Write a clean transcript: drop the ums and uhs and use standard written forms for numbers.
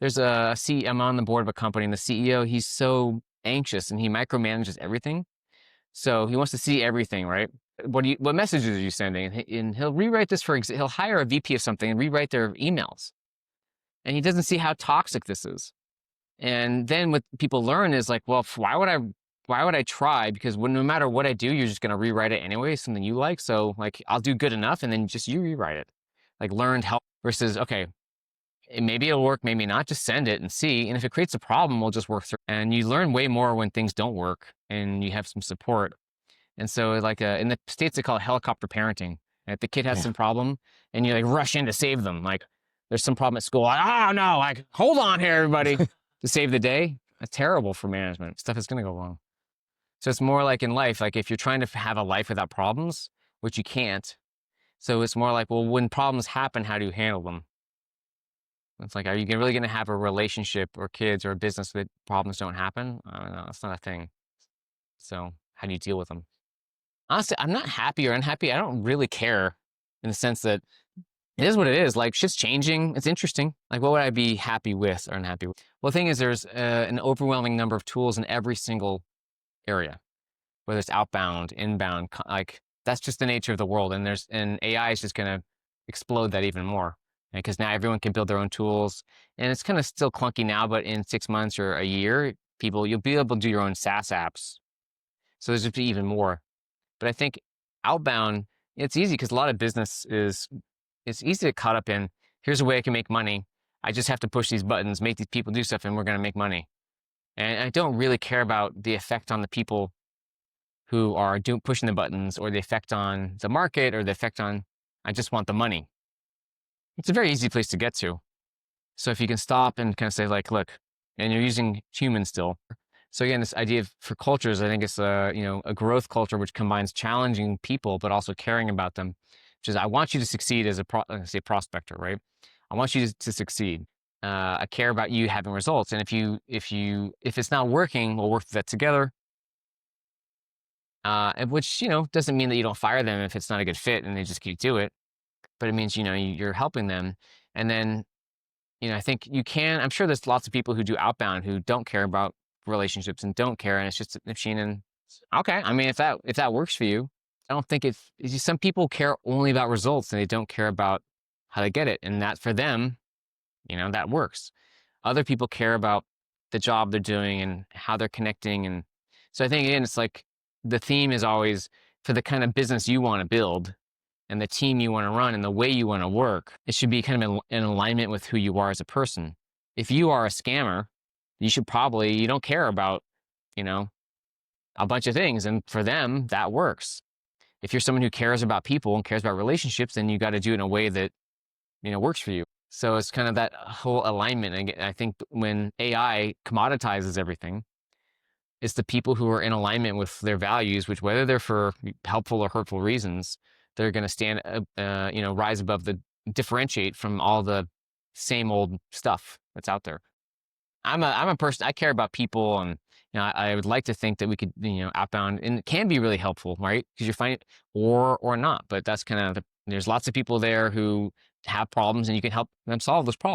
I'm on the board of a company, and the CEO, he's so anxious and he micromanages everything. So he wants to see everything, right? What messages are you sending? And he'll rewrite this he'll hire a VP of something and rewrite their emails. And he doesn't see how toxic this is. And then what people learn is like, well, why would I try? Because no matter what I do, you're just going to rewrite it anyway, something you like. So like, I'll do good enough and then just you rewrite it. Like learned help versus, okay, maybe it'll work, maybe not, just send it and see. And if it creates a problem, we'll just work through. And you learn way more when things don't work and you have some support. And so like in the States, they call it helicopter parenting. And if the kid has some problem and you like rush in to save them, like there's some problem at school, like, oh no, like hold on here, everybody, to save the day. That's terrible for management. Stuff is going to go wrong. So it's more like in life, like if you're trying to have a life without problems, which you can't. So it's more like, well, when problems happen, how do you handle them? It's like, are you really going to have a relationship or kids or a business that problems don't happen? I don't know. That's not a thing. So how do you deal with them? Honestly, I'm not happy or unhappy. I don't really care in the sense that it is what it is. Like shit's changing. It's interesting. Like what would I be happy with or unhappy with? Well, the thing is there's an overwhelming number of tools in every single area, whether it's outbound, inbound, like that's just the nature of the world. And AI is just going to explode that even more. Because now everyone can build their own tools, and it's kind of still clunky now, but in 6 months or a year, you'll be able to do your own SaaS apps. So there's just be even more. But I think outbound, it's easy because a lot of business it's easy to get caught up in, here's a way I can make money. I just have to push these buttons, make these people do stuff, and we're going to make money. And I don't really care about the effect on the people who are pushing the buttons or the effect on the market or the effect on, I just want the money. It's a very easy place to get to. So if you can stop and kind of say like, look, and you're using humans still. So again, this idea for cultures, I think it's a growth culture which combines challenging people, but also caring about them, which is I want you to succeed as a prospector, right? I want you to succeed. I care about you having results. And if it's not working, we'll work through that together. Which, doesn't mean that you don't fire them if it's not a good fit and they just keep do it. But it means, you're helping them. And then, I think I'm sure there's lots of people who do outbound who don't care about relationships and don't care. And it's just a machine. And okay, I mean, if that works for you, I don't think it's just some people care only about results and they don't care about how they get it. And that for them, that works. Other people care about the job they're doing and how they're connecting. And so I think, again, it's like the theme is always for the kind of business you want to build and the team you want to run and the way you want to work, it should be kind of in alignment with who you are as a person. If you are a scammer, you don't care about, a bunch of things. And for them, that works. If you're someone who cares about people and cares about relationships, then you got to do it in a way that, works for you. So it's kind of that whole alignment. And I think when AI commoditizes everything, it's the people who are in alignment with their values, which whether they're for helpful or hurtful reasons, they're going to stand, rise above differentiate from all the same old stuff that's out there. I'm a person, I care about people, and I would like to think that we could, outbound, and it can be really helpful, right? Because you're finding or not, but that's kind of there's lots of people there who have problems, and you can help them solve those problems.